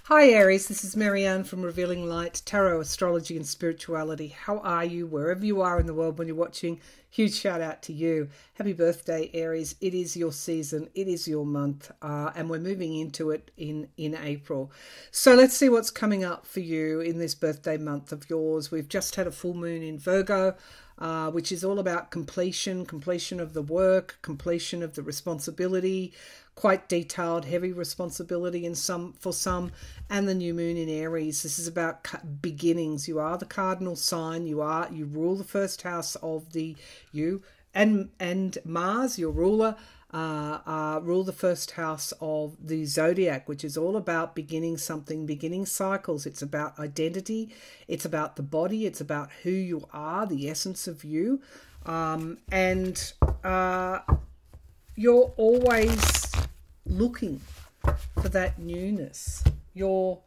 Hi Aries, this is Marianne from Revealing Light, Tarot, Astrology and Spirituality. How are you? Wherever you are in the world when you're watching, huge shout out to you. Happy birthday Aries. It is your season, it is your month, and we're moving into it in April. So let's see what's coming up for you in this birthday month of yours. We've just had a full moon in Virgo, which is all about completion of the work, completion of the responsibility, quite detailed, heavy responsibility for some, and the new moon in Aries. This is about beginnings. You are the cardinal sign. You rule the first house of and Mars, your ruler, rule the first house of the zodiac, which is all about beginning something, beginning cycles. It's about identity. It's about the body. It's about who you are, the essence of you, and you're always looking for that newness. You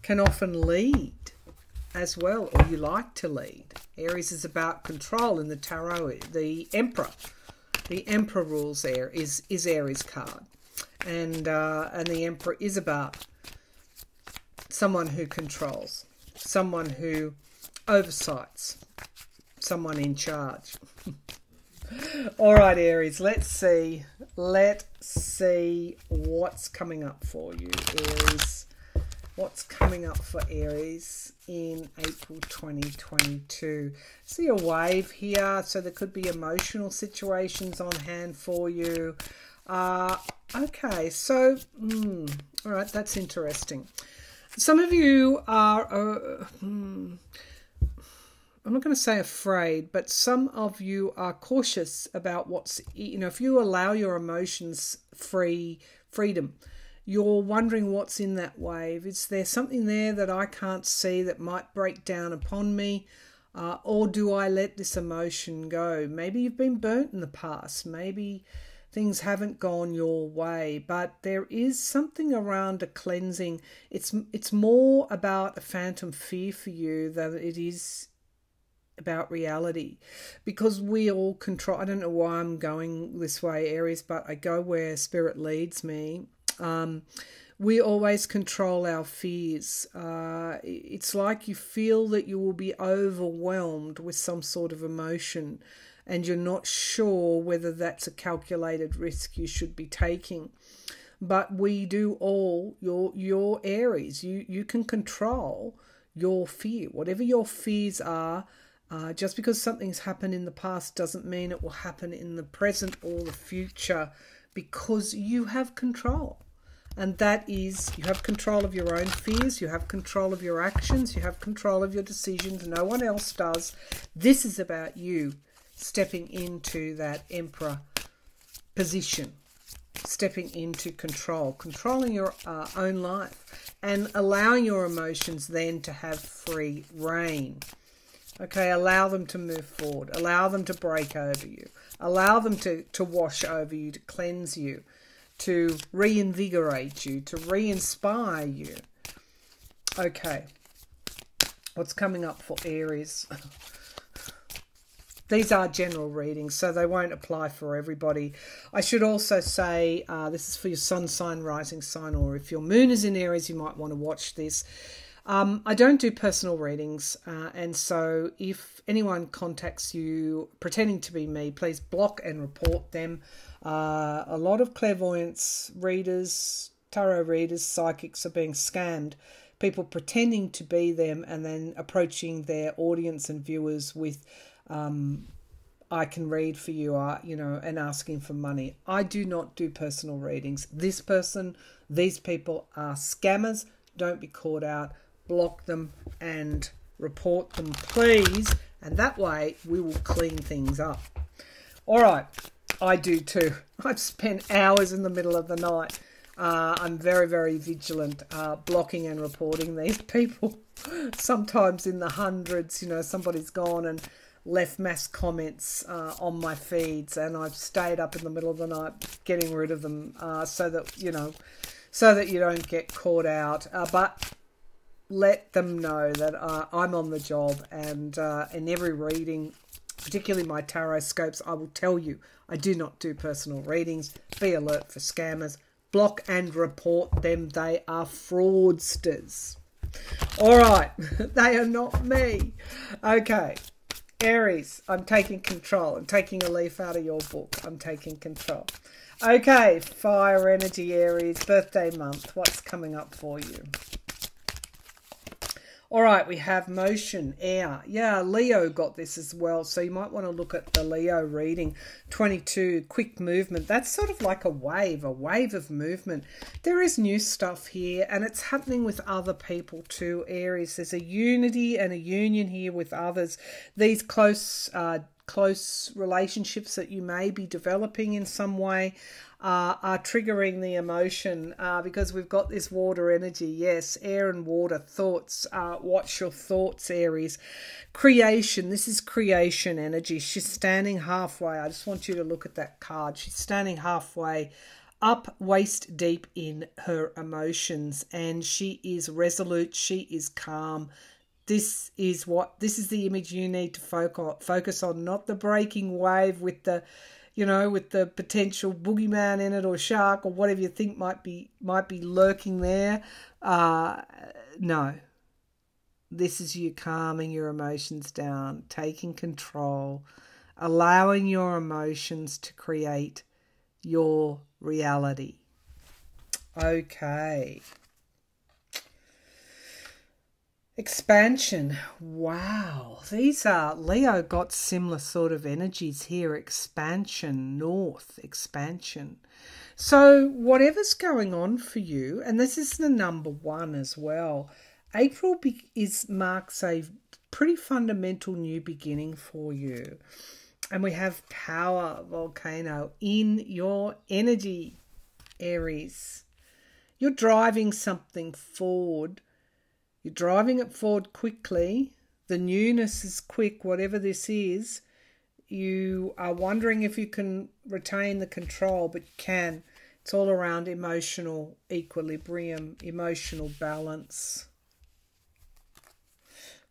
can often lead as well, or you like to lead. Aries is about control in the tarot. The Emperor rules there, is Aries card, and the Emperor is about someone who controls, someone who oversights, someone in charge. All right, Aries, let's see what's coming up for you, Aries. What's coming up for Aries in April 2022? See a wave here, so there could be emotional situations on hand for you. Okay, so, all right, that's interesting. Some of you are... I'm not going to say afraid, but some of you are cautious about what's, if you allow your emotions freedom, you're wondering what's in that wave. Is there something there that I can't see that might break down upon me? Or do I let this emotion go? Maybe you've been burnt in the past. Maybe things haven't gone your way, but there is something around a cleansing. It's more about a phantom fear for you than it is about reality, because we all control. I don't know why I'm going this way, Aries, but I go where spirit leads me. We always control our fears. It's like you feel that you will be overwhelmed with some sort of emotion, and you're not sure whether that's a calculated risk you should be taking. But we do all. Your Aries, you can control your fear, whatever your fears are. Just because something's happened in the past doesn't mean it will happen in the present or the future, because you have control. And that is, you have control of your own fears, you have control of your actions, you have control of your decisions. No one else does. This is about you stepping into that Emperor position, stepping into control, controlling your own life, and allowing your emotions then to have free reign. Okay, allow them to move forward. Allow them to break over you. Allow them to wash over you, to cleanse you, to reinvigorate you, to re-inspire you. Okay, what's coming up for Aries? These are general readings, so they won't apply for everybody. I should also say this is for your sun sign, rising sign, or if your moon is in Aries, you might want to watch this. I don't do personal readings, and so if anyone contacts you pretending to be me, please block and report them. A lot of clairvoyance readers, tarot readers, psychics are being scammed. People pretending to be them and then approaching their audience and viewers with, I can read for you, and asking for money. I do not do personal readings. These people are scammers. Don't be caught out. Block them and report them, please, and that way we will clean things up. All right, I do too. I've spent hours in the middle of the night. I'm very, very vigilant, blocking and reporting these people. Sometimes in the hundreds, somebody's gone and left mass comments on my feeds, and I've stayed up in the middle of the night getting rid of them, so that you don't get caught out. But let them know that I'm on the job, and in every reading, particularly my tarot scopes, I will tell you I do not do personal readings. Be alert for scammers. block and report them. They are fraudsters. All right, they are not me. Okay, Aries, I'm taking control. I'm taking a leaf out of your book. I'm taking control. Okay, fire energy, Aries, birthday month. What's coming up for you? All right, we have motion, air. Yeah, Leo got this as well. So you might want to look at the Leo reading. 22, quick movement. That's sort of like a wave of movement. There is new stuff here, and it's happening with other people too, Aries. There's a unity and a union here with others. These close relationships that you may be developing in some way are triggering the emotion because we've got this water energy. Yes, air and water, thoughts. Watch your thoughts, Aries. Creation, this is creation energy. She's standing halfway. I just want you to look at that card. She's standing halfway up, waist deep in her emotions, and she is resolute. She is calm. This is the image you need to focus on, not the breaking wave with the, with the potential boogeyman in it or shark or whatever you think might be lurking there. No, this is you calming your emotions down, taking control, allowing your emotions to create your reality. Okay. Expansion. Wow. These are, Leo got similar sort of energies here. Expansion, north, expansion. So whatever's going on for you, and this is the number 1 as well, April marks a pretty fundamental new beginning for you. And we have power, volcano, in your energy, Aries. You're driving something forward. You're driving it forward quickly. The newness is quick, whatever this is. You are wondering if you can retain the control, but you can. It's all around emotional equilibrium, emotional balance.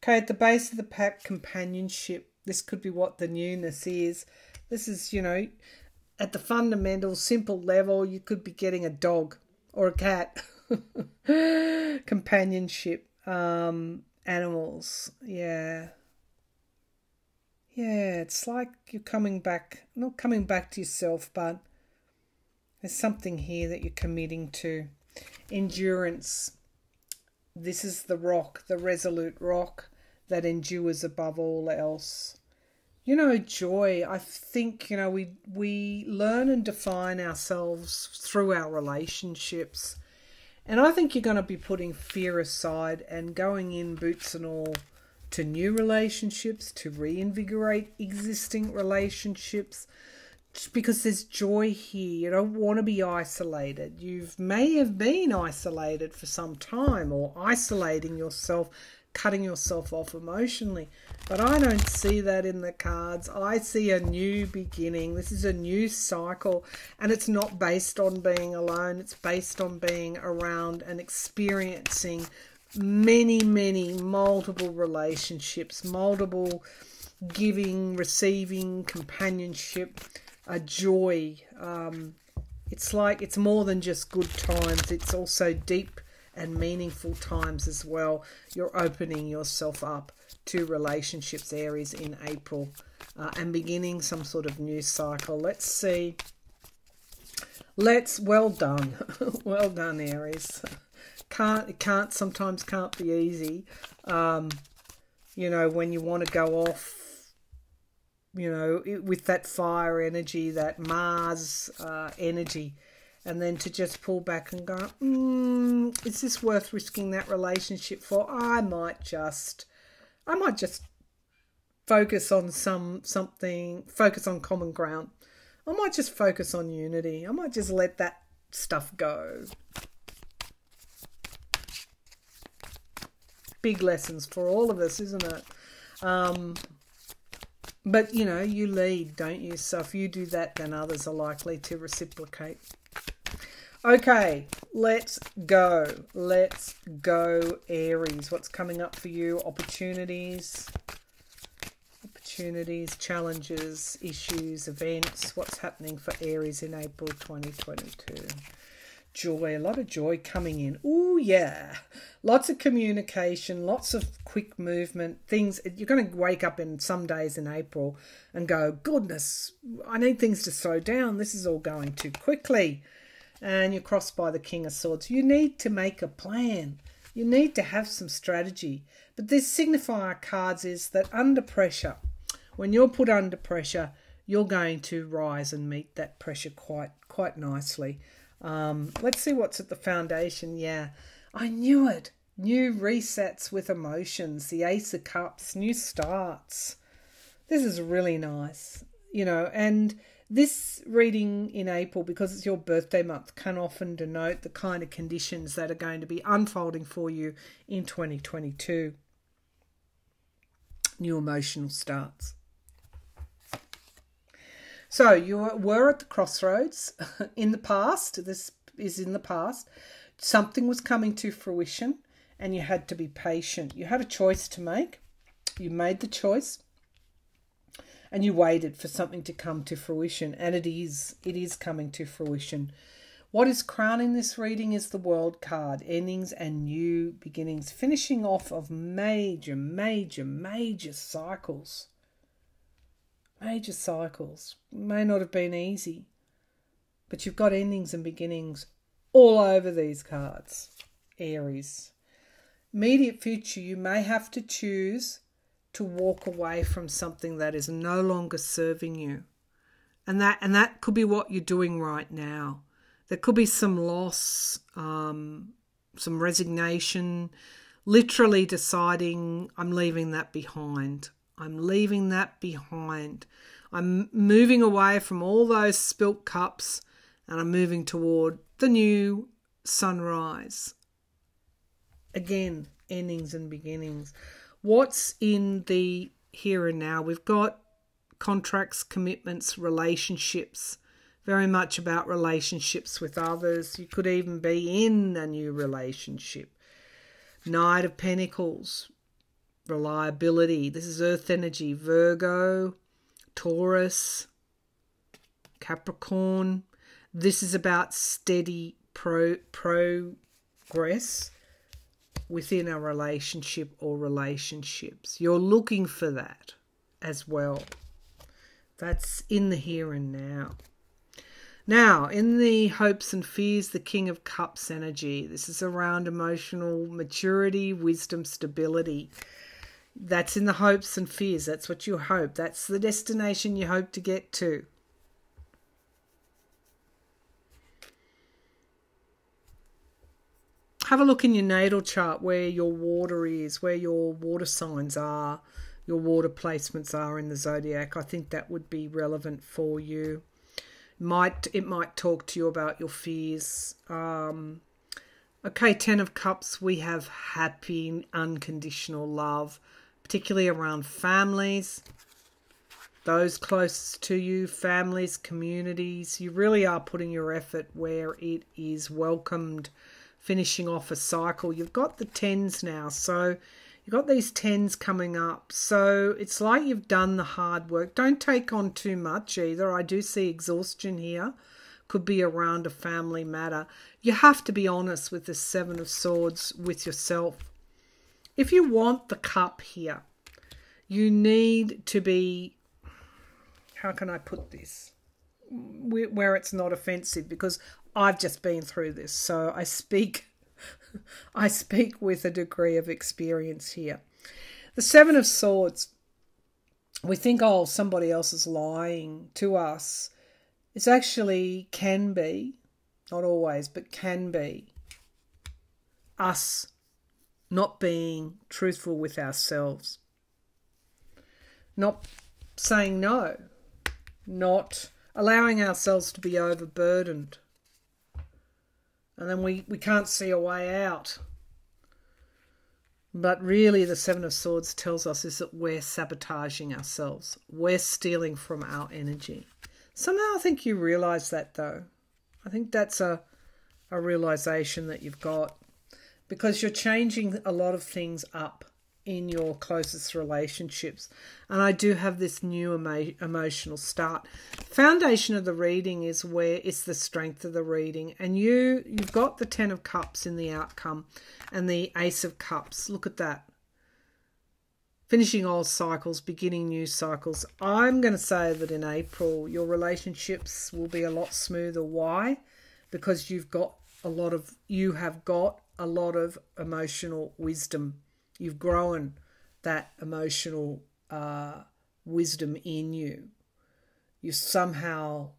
Okay, at the base of the pack, companionship. This could be what the newness is. This is, at the fundamental, simple level, you could be getting a dog or a cat. Companionship. Animals, yeah, it's like you're coming back, not coming back to yourself, but there's something here that you're committing to. Endurance. This is the rock, the resolute rock that endures above all else. Joy. I think, we learn and define ourselves through our relationships. And I think you're going to be putting fear aside and going in boots and all to new relationships, to reinvigorate existing relationships, because there's joy here. You don't want to be isolated. You may have been isolated for some time, or isolating yourself, cutting yourself off emotionally. But I don't see that in the cards. I see a new beginning. This is a new cycle, and it's not based on being alone. It's based on being around and experiencing many, multiple relationships, multiple giving, receiving, companionship, a joy. It's more than just good times. It's also deep and meaningful times as well. You're opening yourself up to relationships, Aries, in April, and beginning some sort of new cycle. Let's see. Well done. Well done, Aries. Sometimes can't be easy. When you want to go off, with that fire energy, that Mars energy, and then to just pull back and go, is this worth risking that relationship for? I might just focus on focus on common ground. I might just focus on unity. I might just let that stuff go. Big lessons for all of us, isn't it? But, you lead, don't you? So if you do that, then others are likely to reciprocate. Okay, let's go. Let's go, Aries. What's coming up for you? Opportunities, challenges, issues, events. What's happening for Aries in April 2022? joy, a lot of joy coming in. Oh yeah, lots of communication, lots of quick movement, things. You're going to wake up in some days in April and go, goodness, I need things to slow down. This is all going too quickly. And you're crossed by the King of Swords. You need to make a plan. You need to have some strategy. But this signifier cards is that under pressure, when you're put under pressure, you're going to rise and meet that pressure quite nicely. Let's see what's at the foundation. Yeah, I knew it. New resets with emotions. The Ace of Cups, new starts. This is really nice, you know, and this reading in April, because it's your birthday month, can often denote the kind of conditions that are going to be unfolding for you in 2022. New emotional starts. So you were at the crossroads in the past. This is in the past. Something was coming to fruition and you had to be patient. You had a choice to make. You made the choice and you waited for something to come to fruition. And it is coming to fruition. What is crowning this reading is the World card. Endings and new beginnings. Finishing off of major cycles. Major cycles. May not have been easy, but you've got endings and beginnings all over these cards. Aries. Immediate future, you may have to choose to walk away from something that is no longer serving you. And that could be what you're doing right now. There could be some loss, some resignation, literally deciding, I'm leaving that behind. I'm leaving that behind. I'm moving away from all those spilt cups and I'm moving toward the new sunrise. Again, endings and beginnings. What's in the here and now? We've got contracts, commitments, relationships. Very much about relationships with others. You could even be in a new relationship. Knight of Pentacles. Reliability. This is earth energy. Virgo, Taurus, Capricorn. This is about steady progress within a relationship or relationships. You're looking for that as well. That's in the here and now. Now, in the hopes and fears, the King of Cups energy. This is around emotional maturity, wisdom, stability. That's in the hopes and fears. That's what you hope. That's the destination you hope to get to. Have a look in your natal chart where your water is, where your water signs are, your water placements are in the zodiac. I think that would be relevant for you. It might talk to you about your fears. Okay, 10 of Cups, we have happy, unconditional love, particularly around families, those closest to you, families, communities. You really are putting your effort where it is welcomed, finishing off a cycle. You've got the 10s now, so you've got these 10s coming up. So it's like you've done the hard work. Don't take on too much either. I do see exhaustion here. Could be around a family matter. You have to be honest with the 7 of Swords with yourself. If you want the cup here, you need to be, how can I put this, where it's not offensive, because I've just been through this, so I speak with a degree of experience here. The 7 of Swords, we think, oh, somebody else is lying to us. It's actually can be, not always, but can be us not being truthful with ourselves, not saying no, not allowing ourselves to be overburdened. And then we can't see a way out. But really the 7 of Swords tells us is that we're sabotaging ourselves. We're stealing from our energy. Somehow I think you realise that though. I think that's a realisation that you've got. Because you're changing a lot of things up in your closest relationships. And I do have this new emotional start. Foundation of the reading is where it's the strength of the reading. And you've got the 10 of Cups in the outcome and the Ace of Cups. Look at that. Finishing old cycles, beginning new cycles. I'm going to say that in April, your relationships will be a lot smoother. Why? Because you have got a lot of emotional wisdom. You've grown that emotional wisdom in you. You've somehow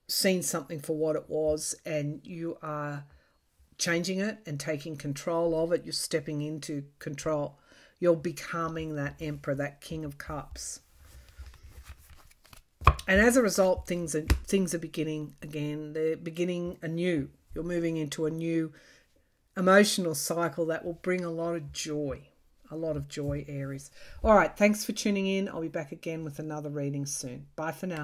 seen something for what it was, and you are changing it and taking control of it. You're stepping into control. You're becoming that Emperor, that King of Cups. And as a result, things are beginning again. They're beginning anew. You're moving into a new emotional cycle that will bring a lot of joy. A lot of joy, Aries. All right, thanks for tuning in. I'll be back again with another reading soon. Bye for now.